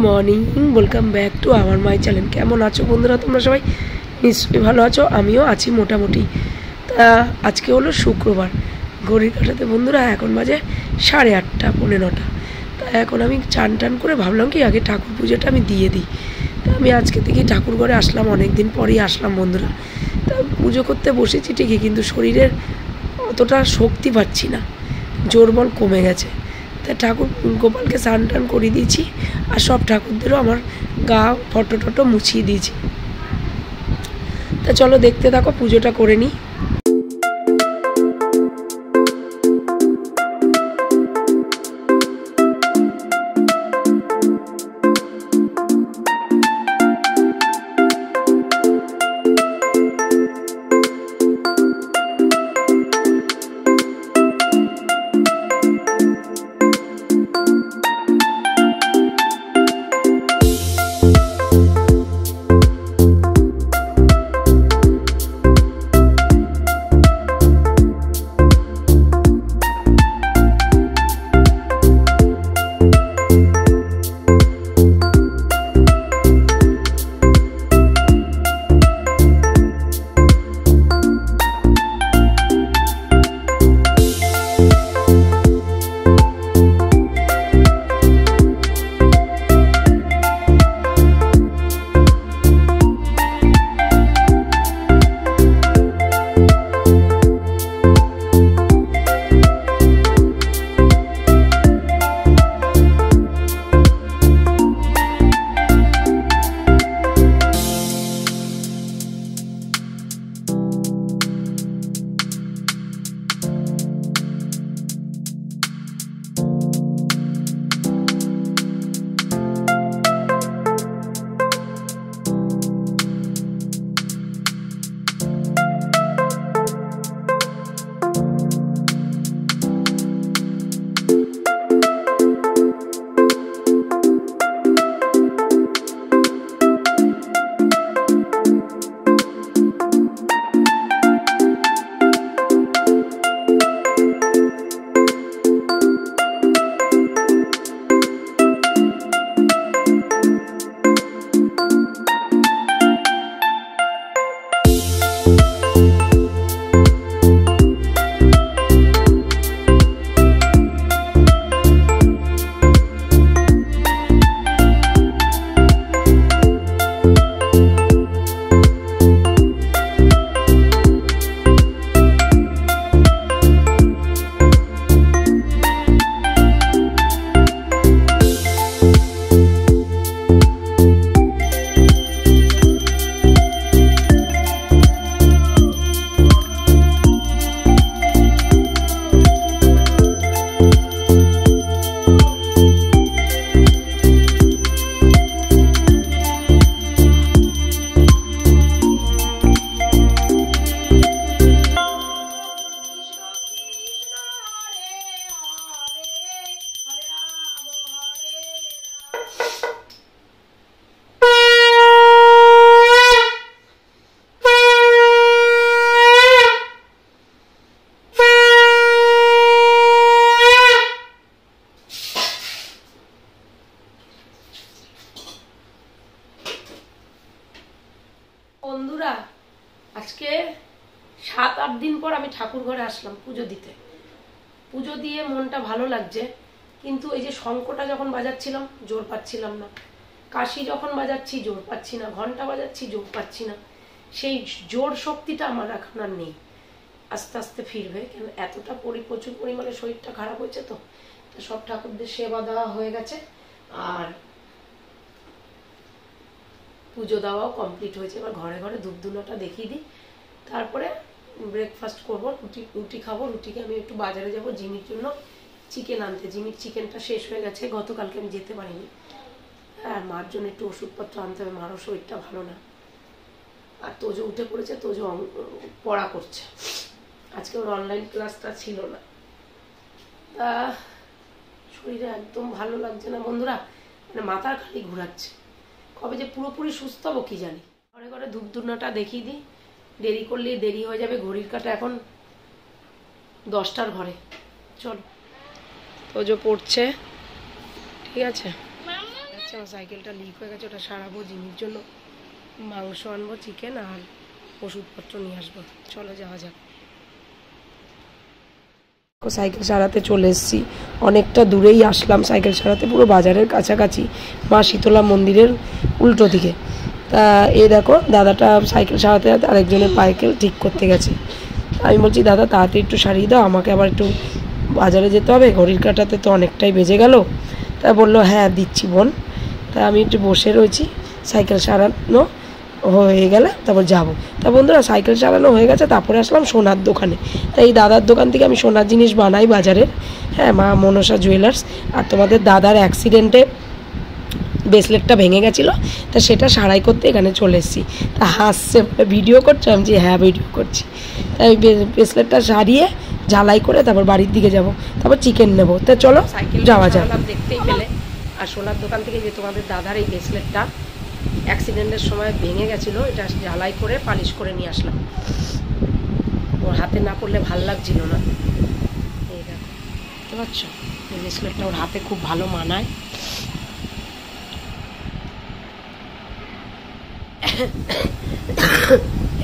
Morning, welcome back to আমার my channel. কেমন আছো বন্ধুরা? তোমরা সবাই নিশ্চয়ই ভালো আছো, আমিও আছি মোটামুটি। তা আজকে হলো শুক্রবার, ঘড়ির কাঁটাতে বন্ধুরা এখন বাজে 8:30 পৌনে 9টা। তা এখন আমি চান টান করে ভাবলাম কি আগে ঠাকুর পুজোটা আমি দিয়ে দিই। তা আমি আজকে থেকে ঠাকুর ঘরে আসলাম, অনেক দিন পরেই আসলাম বন্ধুরা। তা পুজো করতে বসেছি ঠিকই, কিন্তু শরীরের অতটা শক্তি পাচ্ছি না, জোর বল কমে গেছে। তা ঠাকুর গোপালকে স্নান টান করিয়ে দিয়েছি, আর সব ঠাকুরদেরও আমার গা ফটো টটো মুছিয়ে দিয়েছি। তা চলো দেখতে থাকো, পুজোটা করে নিই। বন্ধুরা আজকে 7-8 দিন পর আমি ঠাকুর ঘরে আসলাম পুজো দিতে। পুজো দিয়ে মনটা ভালো লাগছে, কিন্তু এই যে শঙ্খটা যখন বাজাচ্ছিলাম জোর পাচ্ছিলাম না, কাশি যখন বাজাচ্ছি জোর পাচ্ছি না, ঘন্টা বাজাচ্ছি জোর পাচ্ছি না। সেই জোর শক্তিটা আমার এখন আর নেই, আস্তে আস্তে ফিরবে। কেন এতটা প্রচুর পরিমাণে শরীরটা খারাপ হয়েছে, তো সব ঠাকুরদের সেবা দেওয়া হয়ে গেছে, আর পুজো দেওয়াও কমপ্লিট হয়েছে। এবার ঘরে ঘরে ধূপ ধুনোটা দেখিয়ে দিই, তারপরে ব্রেকফাস্ট করবো। রুটি খাবো। রুটিকে আমি একটু বাজারে যাব জিমির জন্য চিকেন আনতে। জিমির চিকেনটা শেষ হয়ে গেছে, গতকালকে আমি যেতে পারিনি। আর মার জন্য একটু ওষুধপত্র আনতে হবে, মারও শরীরটা ভালো না। আর তোজো উঠে পড়েছে, তোজো পড়া করছে, আজকে ওর অনলাইন ক্লাসটা ছিল না। তা শরীরে একদম ভালো লাগছে না বন্ধুরা, মানে মাথার খালি ঘোরাচ্ছে। কবে যে পুরোপুরি সুস্থ হবো কি জানি। ঘরে ঘরে ধূপ ধুনোটা দেখিয়ে দিই, দেরি করলে দেরি হয়ে যাবে। ঘড়ির কাঁটা এখন 10টার ঘরে। চলো তোজো পড়ছে, ঠিক আছে। হচ্ছে আমার সাইকেলটা লিক হয়ে গেছে, ওটা সারাবো, জিমির জন্য মাংস আনবো, চিকেন আর ওষুধপত্র নিয়ে আসবো। চলো যাওয়া যাক। সাইকেল সারাতে চলে এসেছি, অনেকটা দূরেই আসলাম সাইকেল সারাতে, পুরো বাজারের কাছাকাছি, মা শীতলা মন্দিরের উল্টো দিকে। তা এই দেখো দাদাটা সাইকেল সারাতে আরেকজনের সাইকেল ঠিক করতে গেছে। আমি বলছি দাদা তাড়াতাড়ি একটু সারিয়ে দাও, আমাকে আবার একটু বাজারে যেতে হবে, ঘড়ির কাঁটাতে তো অনেকটাই বেজে গেল। তা বললো হ্যাঁ দিচ্ছি বোন। তা আমি একটু বসে রয়েছি, সাইকেল সারানো হয়ে গেলে তারপর যাবো। তা বন্ধুরা সাইকেল চালানো হয়ে গেছে, তারপরে আসলাম সোনার দোকানে। তাই এই দাদার দোকান থেকে আমি সোনার জিনিস বানাই বাজারের, হ্যাঁ, মা মনসা জুয়েলার্স। আর তোমাদের দাদার অ্যাক্সিডেন্টে ব্রেসলেটটা ভেঙে গেছিলো, তা সেটা সারাই করতে এখানে চলে এসেছি। তা হাসছে, ভিডিও করছো? আমি যে হ্যাঁ ভিডিও করছি। তাই ব্রেসলেটটা সারিয়ে ঝালাই করে তারপর বাড়ির দিকে যাব, তারপর চিকেন নেবো। তা চলো যাওয়া যাক। দেখতেই পেলে। আর সোনার দোকান থেকে যে তোমাদের দাদার এই ব্রেসলেটটা অ্যাক্সিডেন্টের সময় ভেঙে গেছিলো, এটা ঝালাই করে পালিশ করে নিয়ে আসলাম। ওর হাতে না পড়লে ভাল লাগছিল না। এই দেখো, বুঝতে পারছো, এই ব্রেসলেটটা ওর হাতে খুব ভালো মানায়।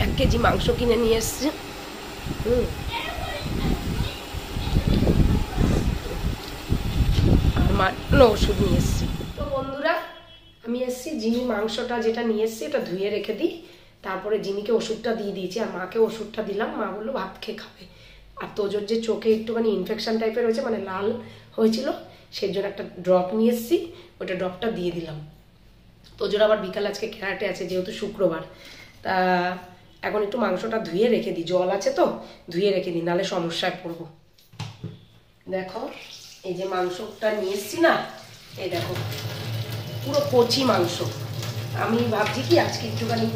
1 কেজি মাংস কিনে নিয়ে এসছে। আর মাত্র ওষুধ নিয়ে এসছি। তো বন্ধুরা আমি এসছি, জিমি মাংসটা যেটা নিয়ে এসছি ওটা ধুয়ে রেখে দিই, তারপরে জিমিকে ওষুধটা দিয়ে দিয়েছি, আর মাকে ওষুধটা দিলাম। মা বললো ভাত খেয়ে খাবে। আর তোজোর যে চোখে একটুখানি ইনফেকশন টাইপের হয়েছে, মানে লাল হয়েছিল, সেই জন্য একটা ড্রপ নিয়ে এসছি, ওটা ড্রপটা দিয়ে দিলাম। তোজোর আবার বিকাল আজকে ক্যারাটে আছে, যেহেতু শুক্রবার। তা এখন একটু মাংসটা ধুয়ে রেখে দিই, জল আছে তো ধুয়ে রেখে দিই, নাহলে সমস্যায় পড়বো। দেখো এই যে মাংসটা নিয়ে এসছি না, এই দেখো পুরো কচি মাংস। আমি ভাবছি কি আজকে একটুখানি,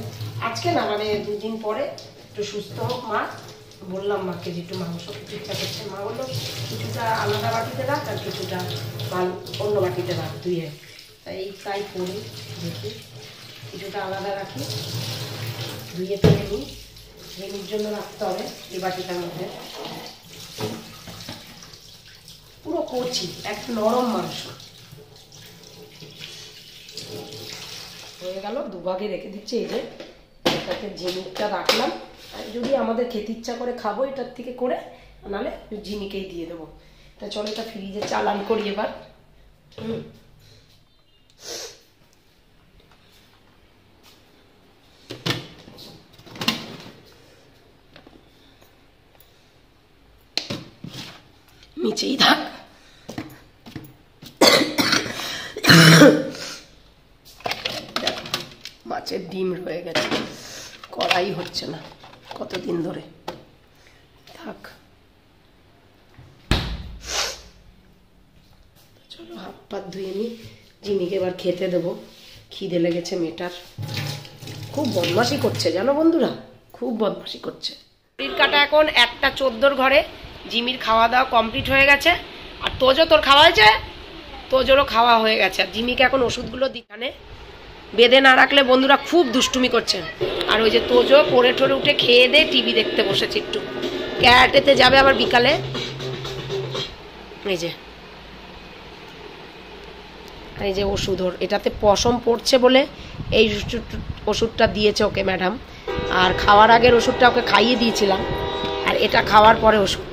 আজকে না মানে 2 দিন পরে একটু সুস্থ হোক মা, বললাম মাকে যে একটু মাংস খেতে ইচ্ছা করছে। মা বললো কিছুটা আলাদা বাটিতে রাখ আর কিছুটা অন্য বাটিতে রাখ ধুয়ে। তাই করি, দেখি কিছুটা আলাদা রাখি, ধুয়ে ফেলে নিই, রেমির জন্য রাখতে হবে এই বাটিটার মধ্যে। পুরো কচি একটা নরম মাংস হয়ে গেল, দুভাগে রেখে দিচ্ছি। এই যে এটাতে ঝিনুকটা রাখলাম, আর যদি আমাদের খেতে ইচ্ছা করে খাবো এটার থেকে করে, নাহলে ঝিনুকেই দিয়ে দেবো। তা চলো এটা ফ্রিজে চালান করি এবার। নিচেই থাক। মাছের ডিম রয়ে গেছে, কড়াই হচ্ছে না কতদিন ধরে, থাক। চলো হাত পাত ধুয়ে নিই, জিমিকে এবার খেতে দেবো, খিদে লেগেছে মেয়েটার। খুব বদমাশি করছে জানো বন্ধুরা, খুব বদমাশি করছে। ঘড়ির কাঁটা এখন 1:14 ঘরে। জিমির খাওয়া দাওয়া কমপ্লিট হয়ে গেছে। আর তোজো, তোর খাওয়া হয়েছে? তোজোরও খাওয়া হয়ে গেছে। আর জিমিকে এখন ওষুধগুলো দিখানে বেঁধে না রাখলে বন্ধুরা খুব দুষ্টুমি করছে। আর ওই যে তোজো পড়ে ঠরে উঠে খেয়ে দিয়ে টিভি দেখতে বসেছে, একটু ক্যারাটেতে যাবে আবার বিকালে। এই যে ওষুধ, ওর এটাতে পশম পড়ছে বলে এই ওষুধটা দিয়েছে ওকে ম্যাডাম। আর খাওয়ার আগের ওষুধটা ওকে খাইয়ে দিয়েছিলাম, আর এটা খাওয়ার পরে ওষুধ।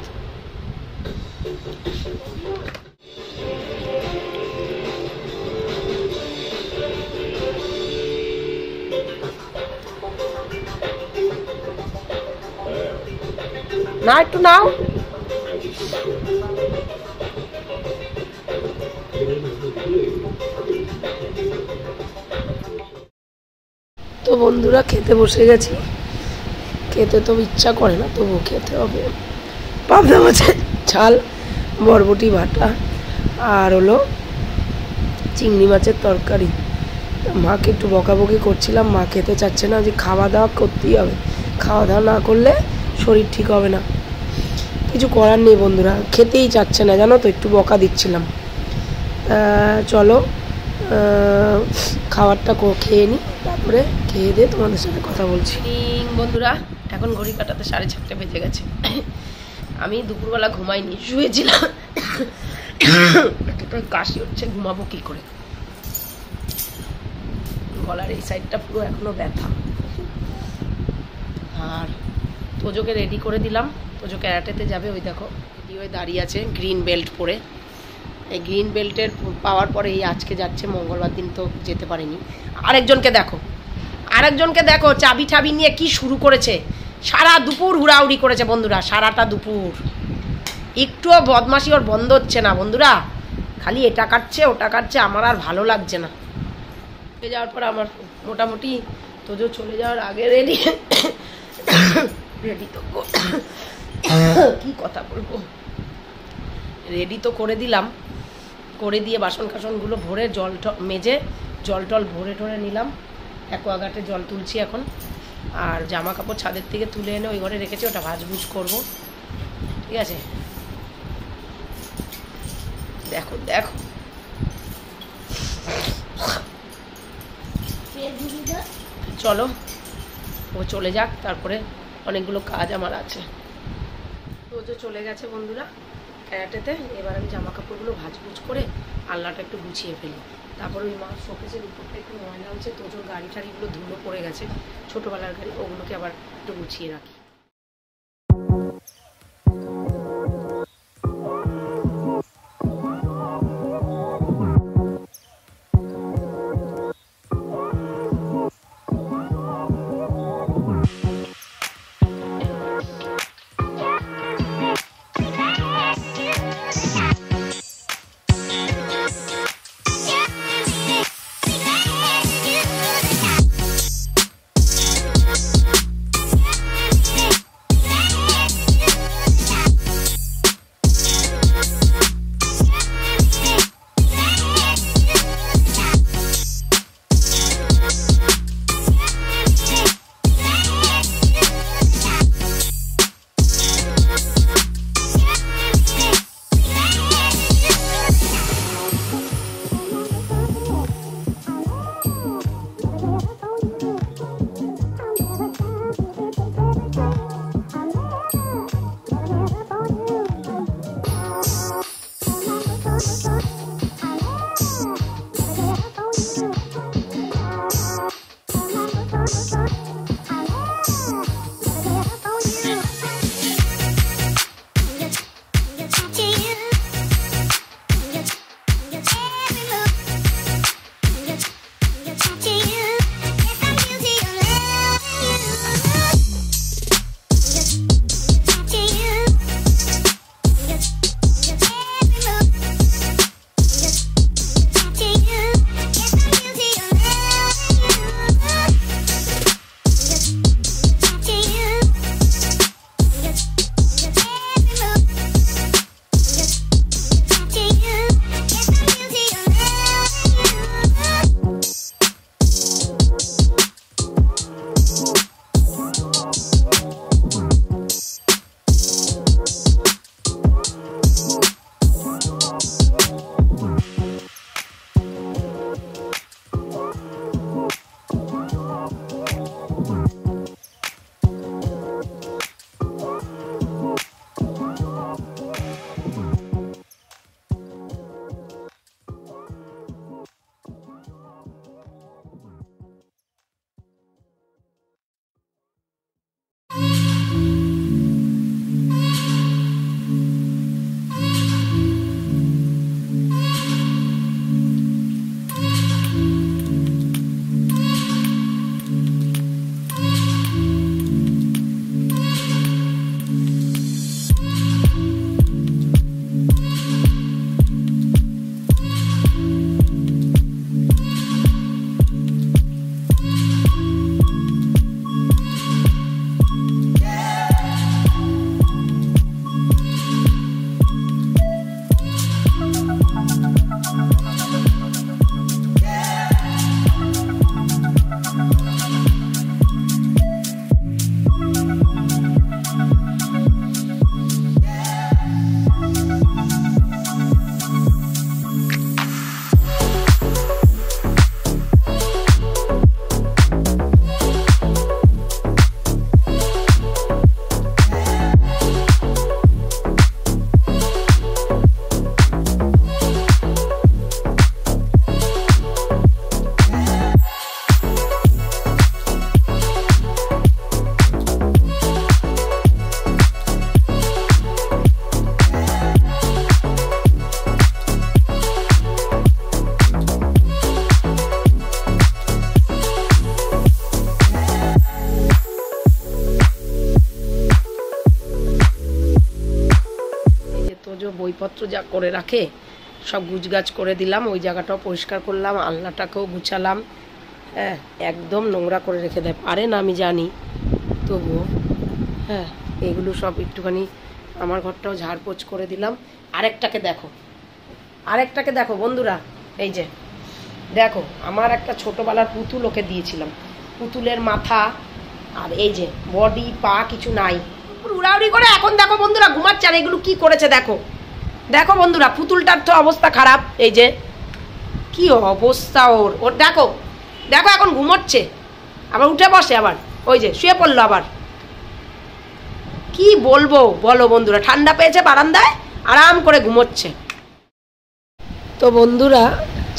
না একটু নাও। তো বন্ধুরা খেতে বসে গেছি, খেতে তো ইচ্ছা করে না, তবু খেতে হবে। পাবদা মাছের ঝাল, বরবটি বাটা, আর হলো চিংড়ি মাছের তরকারি। মাকে একটু বকাবকি করছিলাম, মা খেতে চাচ্ছে না, যে খাওয়া দাওয়া করতেই হবে, খাওয়া দাওয়া না করলে শরীর ঠিক হবে না। কিছু করার নেই বন্ধুরা, খেতেই চাচ্ছে না জানো তো, একটু বকা দিচ্ছিলাম। চলো খাবারটা খেয়ে নিই, তারপরে খেয়ে দিয়ে তোমাদের সাথে কথা বলছি। বন্ধুরা এখন ঘড়ি কাটাতে 4:30 বেজে গেছে। আমি দুপুরবেলা ঘুমাইনি, শুয়েছিলাম। কাশি হচ্ছে, ঘুমাবো কি করে। গলার এই সাইডটা পুরো এখনো ব্যথা। আর তোজোকে রেডি করে দিলাম, তোজো ক্যারাটেতে যাবে। ওই দেখো রেডি হয়ে দাঁড়িয়ে আছে গ্রিন বেল্ট পরে। এই গ্রিন বেল্টের পাওয়ার পরে এই আজকে যাচ্ছে, মঙ্গলবার দিন তো যেতে পারেনি। আরেকজনকে দেখো চাবি ঠাবি নিয়ে কি শুরু করেছে, সারা দুপুর হুড়াহুড়ি করেছে বন্ধুরা, সারাটা দুপুর। একটুও বদমাশি ওর বন্ধ হচ্ছে না বন্ধুরা, খালি এটা কাটছে ওটা কাটছে, আমার আর ভালো লাগছে না। চলে যাওয়ার পর আমার মোটামুটি তোজো চলে যাওয়ার আগে রেডি তো কি কথা বলবো, রেডি তো করে দিলাম। করে দিয়ে বাসন কাসনগুলো ভরে জল মেজে জল টল ভরে ঠরে নিলাম। অ্যাকোয়াগার্ডে জল তুলছি এখন। আর জামা কাপড় ছাদের থেকে তুলে এনে ওই ঘরে রেখেছি, ওটা ভাজভুজ করবো। ঠিক আছে, দেখো দেখো চলো ও চলে যাক, তারপরে অনেকগুলো কাজ আমার আছে। ও যে চলে গেছে বন্ধুরা ক্যারাটেতে, এবার আমি জামা কাপড়গুলো ভাজভুজ করে আলনাটা একটু গুছিয়ে ফেলি। তারপর ওই মা শোকেসের উপরটা একটু ময়লা হচ্ছে, তোজোর গাড়ি টাড়িগুলো ধুলো পড়ে গেছে, ছোটোবেলার গাড়ি, ওগুলোকে আবার একটু গুছিয়ে রাখি। বইপত্র যা করে রাখে সব গুছগাছ করে দিলাম, ওই জায়গাটাও পরিষ্কার করলাম, আলনাটাকেও গুছালাম। হ্যাঁ, একদম নোংরা করে রেখে দেয়, পারে না আমি জানি, তবুও হ্যাঁ এগুলো সব একটুখানি আমার ঘরটাও ঝাড়পোছ করে দিলাম। আরেকটাকে দেখো বন্ধুরা, এই যে দেখো আমার একটা ছোটোবেলার পুতুল ওকে দিয়েছিলাম, পুতুলের মাথা আর এই যে বডি পা কিছু নাই, উড়াউড়ি করে এখন দেখো বন্ধুরা ঘুমাচ্ছে। আর এগুলো কি করেছে দেখো দেখো বন্ধুরা, পুতুলটার তো অবস্থা খারাপ, এই যে কি অবস্থা ওর দেখো দেখো এখন ঘুমোচ্ছে, আবার উঠে বসে, আবার ওই যে শুয়ে পড়লো, আবার কি বলবো বলো বন্ধুরা, ঠান্ডা পেয়েছে বারান্দায় আরাম করে ঘুমোচ্ছে। তো বন্ধুরা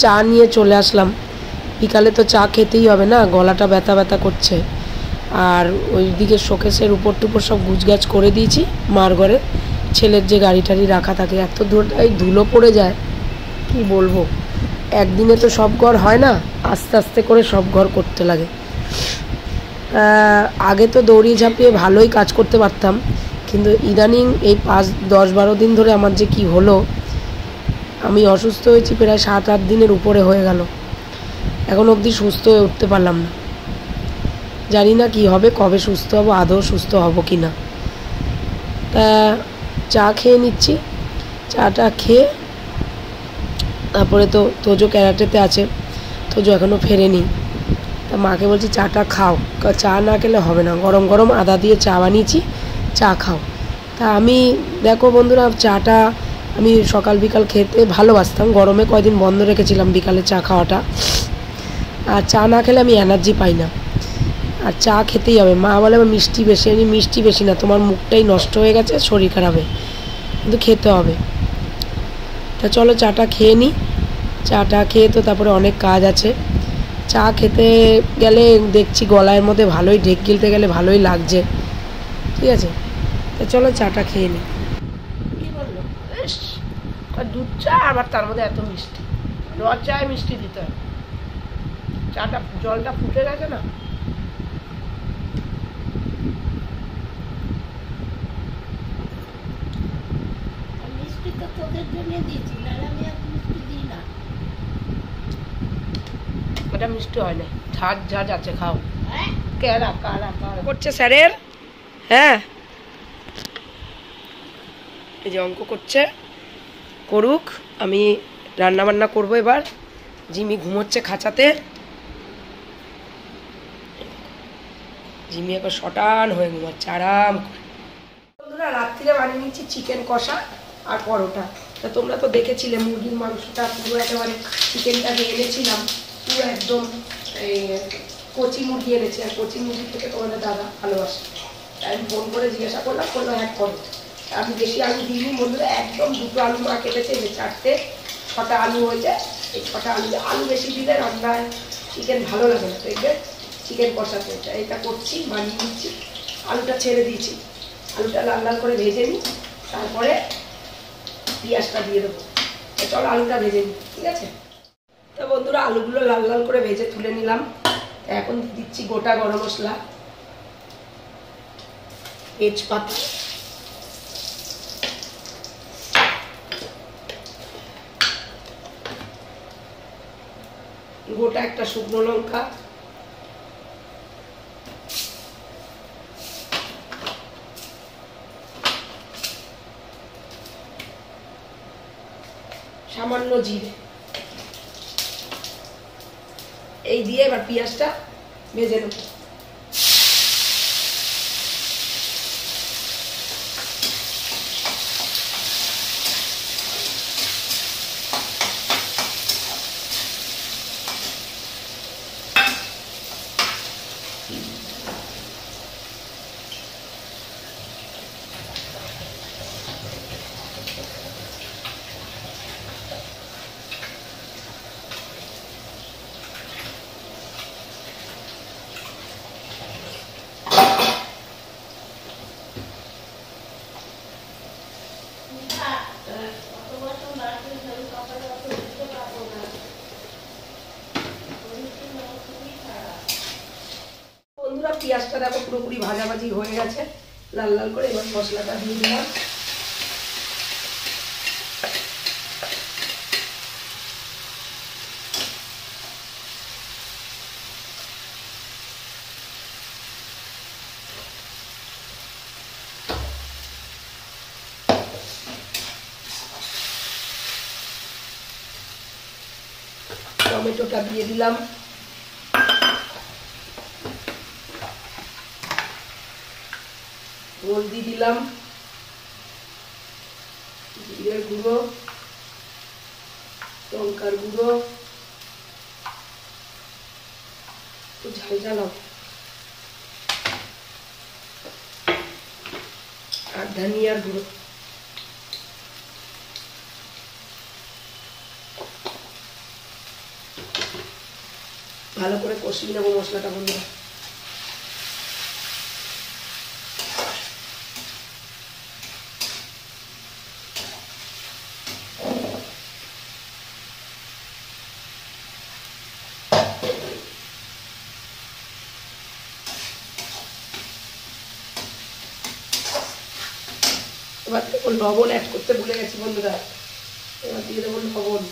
চা নিয়ে চলে আসলাম, বিকালে তো চা খেতেই হবে না, গলাটা ব্যথা ব্যথা করছে। আর ওইদিকে শোকেসের উপর টুপর সব গুছগাছ করে দিয়েছি, মার ঘরে ছেলের যে গাড়ি টাড়ি রাখা থাকে, এত ধুলো পড়ে যায় কি বলবো, একদিনে তো সব ঘর হয় না, আস্তে আস্তে করে সব ঘর করতে লাগে। আগে তো দৌড়িয়ে ঝাঁপিয়ে ভালোই কাজ করতে পারতাম, কিন্তু ইদানিং এই 5-10-12 দিন ধরে আমার যে কি হলো, আমি অসুস্থ হয়েছি প্রায় 7-8 দিনের উপরে হয়ে গেল, এখন অবধি সুস্থ হয়ে উঠতে পারলাম না। জানি না কি হবে, কবে সুস্থ হব, আদৌ সুস্থ হব কি না। তা চা খেয়ে নিচ্ছি, চাটা খেয়ে তারপরে তো তোজো ক্যারাটেতে আছে, তোজো এখনও ফেরেনি, তা মাকে বলছি চাটা খাও, চা না খেলে হবে না, গরম গরম আদা দিয়ে চা বানিয়েছি, চা খাও। তা আমি দেখো বন্ধুরা, চাটা আমি সকাল বিকাল খেতে ভালোবাসতাম, গরমে কয়দিন বন্ধ রেখেছিলাম বিকালে চা খাওয়াটা, আর চা না খেলে আমি এনার্জি পাই না, আর চা খেতেই হবে। মা বলে আমার মিষ্টি বেশি, আমি মিষ্টি বেশি না, তোমার মুখটাই নষ্ট হয়ে গেছে, শরীর খারাপে, কিন্তু খেতে হবে। তা চলো চাটা খেয়ে নিই, চাটা খেয়ে তো তারপরে অনেক কাজ আছে। চা খেতে গেলে দেখছি গলার মধ্যে ভালোই ঢেক গিলতে গেলে ভালোই লাগছে, ঠিক আছে, তা চলো চাটা খেয়ে নিই। কী বললো, দুধ চা আবার তার মধ্যে এত মিষ্টি, রস চায় মিষ্টি দিতে হয়, চাটা জলটা ফুটে গেছে না। ওটা মিষ্টি হয় না, ঝাঁঝ আছে, খাও। কারা কারা কারা করছে স্যারের, হ্যাঁ এই যে অঙ্ক করছে, করুক, আমি রান্না বান্না করবো এবার। জিমি ঘুমোচ্ছে খাঁচাতে, জিমি এখন শটান হয়ে ঘুমাচ্ছে আরাম করে। বন্ধুরা রাত্রিরে বানিয়ে নিচ্ছি চিকেন কষা আর পরোটা। তা তোমরা তো দেখেছিলে মুরগির মাংসটা পুরো একেবারে, চিকেনটাকে এনেছিলাম পুরো একদম এই কচি মুরগি এনেছি, আর কচি মুরগি থেকে তোমাদের দাদা ভালোবাসে, তাই আমি ফোন করে জিজ্ঞাসা করলাম, করলো হ্যাঁ করো। আমি বেশি আলু দিইনি বন্ধুরা, একদম 2টো আলু মা কেটেছে, যে 4-6টা আলু হয়েছে, এই 6টা আলু বেশি দিলে রান্নায় চিকেন ভালো লাগে না, দেখবে চিকেন কষাতে এটা করছি, বানিয়ে নিচ্ছি। আলুটা ছেড়ে দিয়েছি, আলুটা লাল লাল করে ভেজে নিই, তারপরে পেঁয়াজটা দিয়ে দেবো। চলো আলুটা ভেজে নিই, ঠিক আছে। তো বন্ধুরা আলুগুলো লাল লাল করে ভেজে তুলে নিলাম, এখন দিচ্ছি গোটা গরম মশলা, তেজপাতা, গোটা একটা শুকনো লঙ্কা, সামান্য জিরে, এই দিয়ে এবার পেঁয়াজটা ভেজে নেব। বন্ধুরা পেঁয়াজটা দেখো পুরোপুরি ভাজাভাজি হয়ে গেছে লাল লাল করে, এবার মশলাটা দিয়ে দিলাম। টমেটোটা দিয়ে দিলাম, হলদি দিলাম, জিরের গুঁড়ো, লঙ্কার গুঁড়ো, একটু ঝাল ঝাল হবে, আর ধনিয়ার গুঁড়ো। ভালো করে কষিয়ে নেবো মশলাটা বন্ধুরা। এবার দেখো লবণ অ্যাড করতে ভুলে গেছি বন্ধুরা, এবার দিয়ে দেবো লবণ।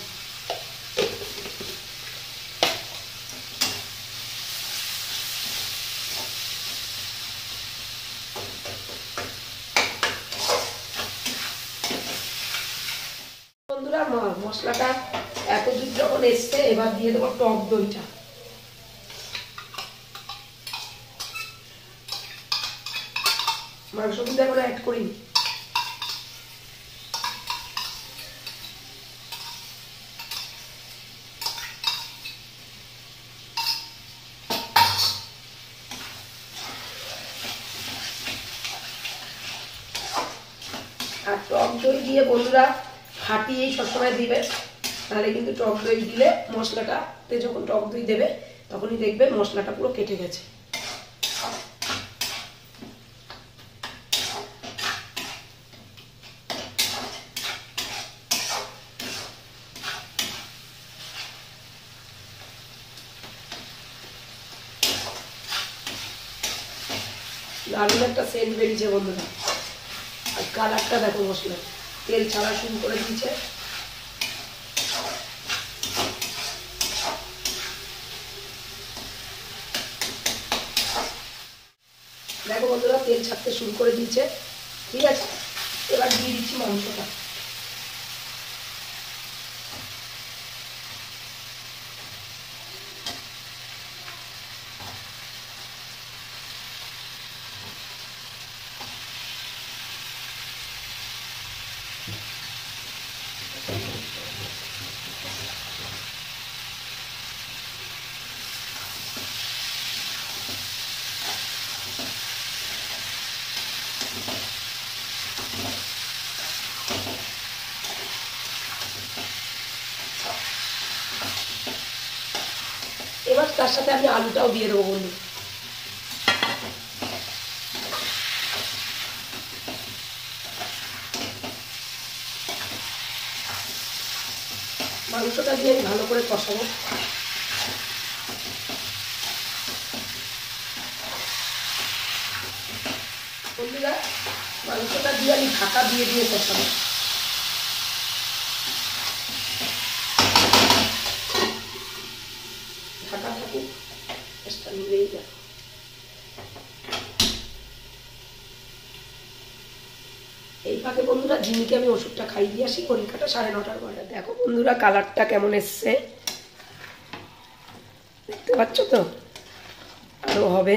বন্ধুরা মশলাটা এত দূর যখন এসছে, এবার দিয়ে দেবো টক দইটা। মাংস কিন্তু এখন অ্যাড করিনি। আর টক দই দিয়ে বন্ধুরা ফাটিয়েই সবসময় দিবে, তাহলে কিন্তু টক দই দিলে মশলাটাতে যখন টক দই দেবে তখনই দেখবে মশলাটা পুরো কেটে গেছে। দারুণ একটা সেন্ট বেরিয়েছে বন্ধুরা। আর কালারটা দেখো, মশলা তেল ছাড়া শুরু করে দিয়েছে। দেখো বন্ধুরা তেল ছাড়তে শুরু করে দিয়েছে। ঠিক আছে, এবার দিয়ে দিচ্ছি মাংসটা। এবার তার সাথে আমি আলুটাও দিয়ে দেবো বন্ধু। মাংসটা দিয়ে আমি ভালো করে কষাবো। বন্ধুরা মাংসটা দিয়ে আমি ঢাকা দিয়ে দিয়ে কষাবো। ঢাকা থাকুক, চেষ্টা নিলেই যায়। এই ফাঁকে বন্ধুরা জিমিকে আমি ওষুধটা খাইয়ে দিয়ে আসি, পরীক্ষাটা 9:30টার পরে। দেখো বন্ধুরা কালারটা কেমন এসছে, দেখতে পাচ্ছ তো? আরও হবে।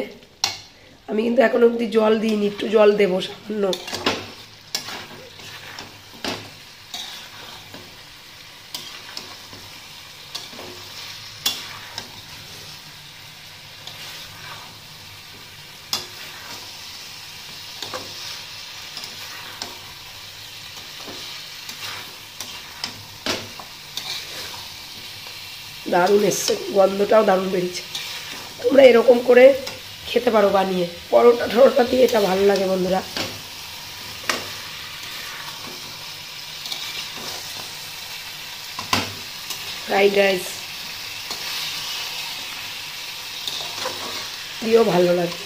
আমি কিন্তু এখনো অবধি জল দিইনি, একটু জল দেবো সামান্য। দারুণ এসছে, গন্ধটাও দারুণ বেরিয়েছে। তোমরা এরকম করে খেতে পারো বানিয়ে, পরোটা টরোটা দিয়ে এটা ভালো লাগে বন্ধুরা। ফ্রাইড রাইস দিয়েও ভালো লাগে।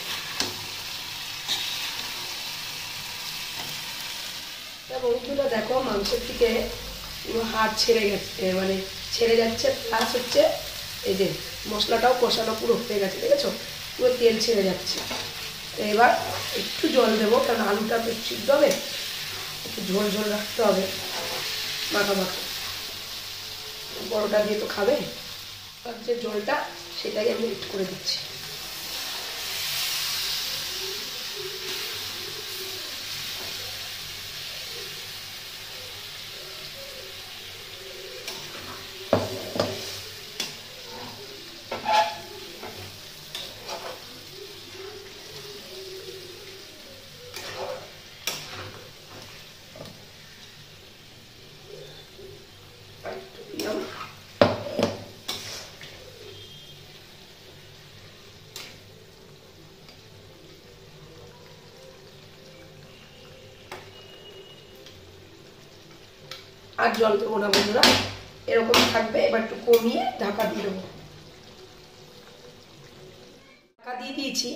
বন্ধুরা দেখো মাংসের থেকে পুরো হাড় ছেড়ে গেছে, মানে ছেড়ে যাচ্ছে, প্লাস হচ্ছে এই যে মশলাটাও কষানো পুরো হয়ে গেছে, দেখেছো? পুরো তেল ছেড়ে যাচ্ছে। তো এবার একটু জল দেবো, কারণ আলুটা তো সিদ্ধ হবে, একটু ঝোল ঝোল রাখতে হবে, মাখা মাখা। পরোটা দিয়ে তো খাবে, আর যে জলটা সেটাই আমি এড করে দিচ্ছি। আর জল দেবো না বন্ধুরা, এরকম থাকবে। এবার একটু কমিয়ে ঢাকা দিয়ে দেবো। ঢাকা দিয়ে দিয়েছি।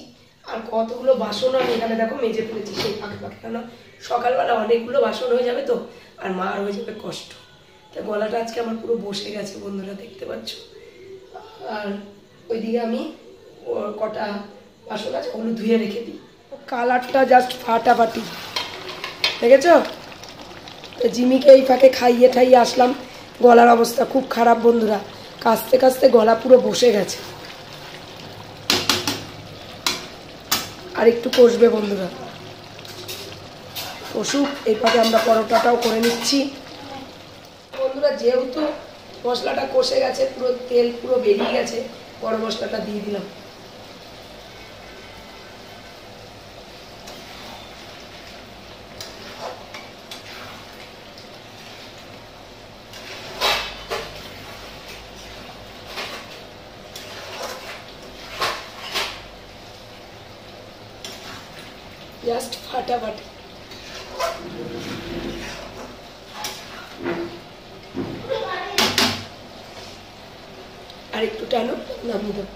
আর কতগুলো বাসন আমি এখানে দেখো মেজে ফেলেছি সেই ফাঁকে ফাঁকে, কেন সকালবেলা অনেকগুলো বাসন হয়ে যাবে তো, আর মার হয়ে যাবে কষ্ট। তা গলাটা আজকে আমার পুরো বসে গেছে বন্ধুরা, দেখতে পাচ্ছ। আর ওইদিকে আমি কটা বাসন আছে ওগুলো ধুয়ে রেখে দিই। কালারটা জাস্ট ফাটাফাটি, দেখেছো? জিমিকে এই ফাঁকে খাইয়ে ঠাইয়ে আসলাম। গলার অবস্থা খুব খারাপ বন্ধুরা, কাশতে কাশতে গলা পুরো বসে গেছে। আর একটু কষবে বন্ধুরা, কষুক। এই ফাঁকে আমরা পরোটাটাও করে নিচ্ছি বন্ধুরা। যেহেতু মশলাটা কষে গেছে, পুরো তেল পুরো বেরিয়ে গেছে, গরম মশলাটা দিয়ে দিলাম। জাস্ট ফাটাফাটি। আর একটু টানো, নামিয়ে দেবো।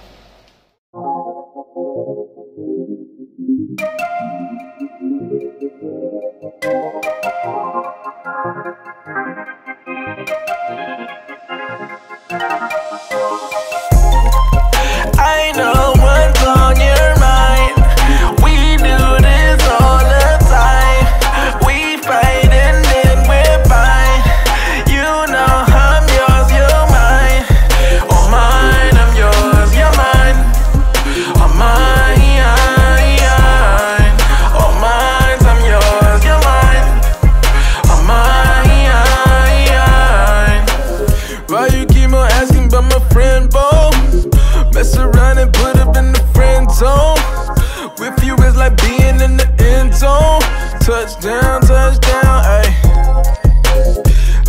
Touchdown, touchdown, ayy.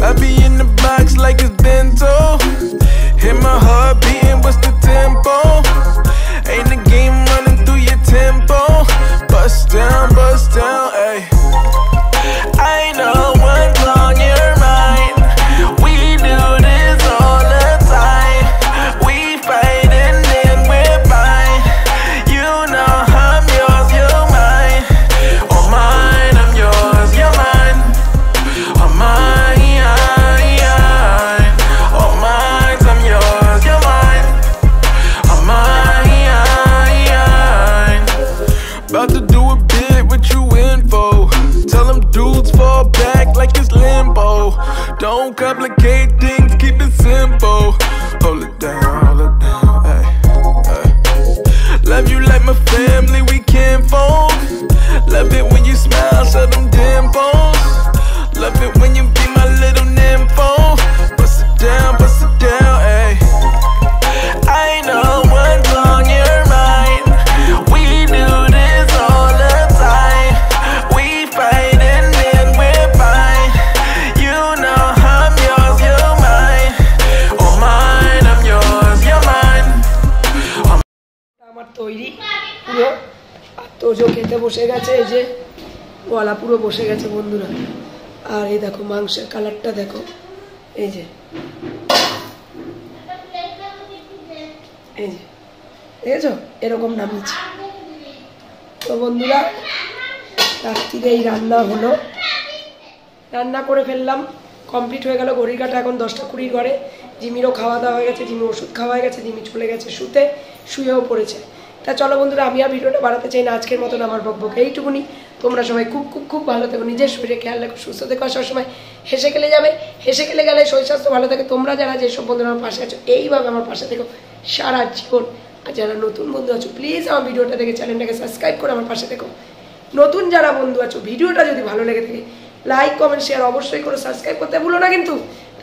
I be in the box like it's bento. Hit my heart beating, what's the tempo? Ain't the game running through your tempo. Bust down, ayy. I know what's on your mind. We do this all the time. We fight and then we're fine. You know I'm yours, you're mine. Oh mine, I'm yours, you're mine. Oh mine, oh mine, I'm yours, you're mine. Oh mine. About to do a bit, what you in for? Tell them dudes fall back like it's limbo. Don't complicate things, keep it simple. Hold it down, ay, ay. Love you like my family, we kinfolk. Love it when you smile, show them dimples. Love it when you be my little nympho. Bust it down, ay. I know what's on your mind. We do this all the time. We fight and then we're fine. You know I'm yours, you're mine. Oh mine, I'm yours, you're mine. আমার তৈরি পুরো। আর তোজো খেতে বসে গেছে, এই যে গলা পুরো বসে গেছে বন্ধুরা। আর এই দেখো মাংসের কালারটা দেখো, এই যে দেখেছো এরকম নামিয়েছে। তো বন্ধুরা রাত্রিরে এই রান্না হলো, রান্না করে ফেললাম, কমপ্লিট হয়ে গেল। ঘড়ির কাটা এখন 10টা 20 ঘরে। জিমিরও খাওয়া দাওয়া হয়ে গেছে, জিমি ওষুধ খাওয়া হয়ে গেছে, জিমি চলে গেছে শুতে, শুয়েও পড়েছে। তা চলো বন্ধুরা, আমি আর ভিডিওটা বাড়াতে চাই না, আজকের মতন আমার বকবক এইটুকুনি। তোমরা সবাই খুব খুব খুব ভালো থেকো, নিজের শরীরে খেয়াল রাখো, সুস্থ থেকো, সবসময় হেসে খেলে যাবে, হেসে খেলে গেলে শরীর স্বাস্থ্য ভালো থাকে। তোমরা যারা যেসব বন্ধুরা আমার পাশে আছো এইভাবে আমার পাশে থেকো সারা জীবন। আর যারা নতুন বন্ধু আছো প্লিজ আমার ভিডিওটা দেখে চ্যানেলটাকে সাবস্ক্রাইব করে আমার পাশে থেকো। নতুন যারা বন্ধু আছো ভিডিওটা যদি ভালো লেগে থাকে লাইক কমেন্ট শেয়ার অবশ্যই করে সাবস্ক্রাইব করতে ভুলো না কিন্তু।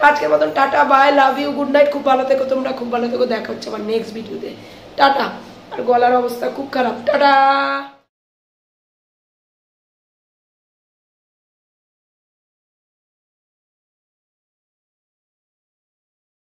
আজকের মতন tata, bye, love you, good night, খুব ভালো থেকো তোমরা, খুব ভালো থেকো। দেখা হচ্ছে আমার নেক্সট ভিডিওতে। টাটা। আর গলার অবস্থা খুব খারাপ। টাটা।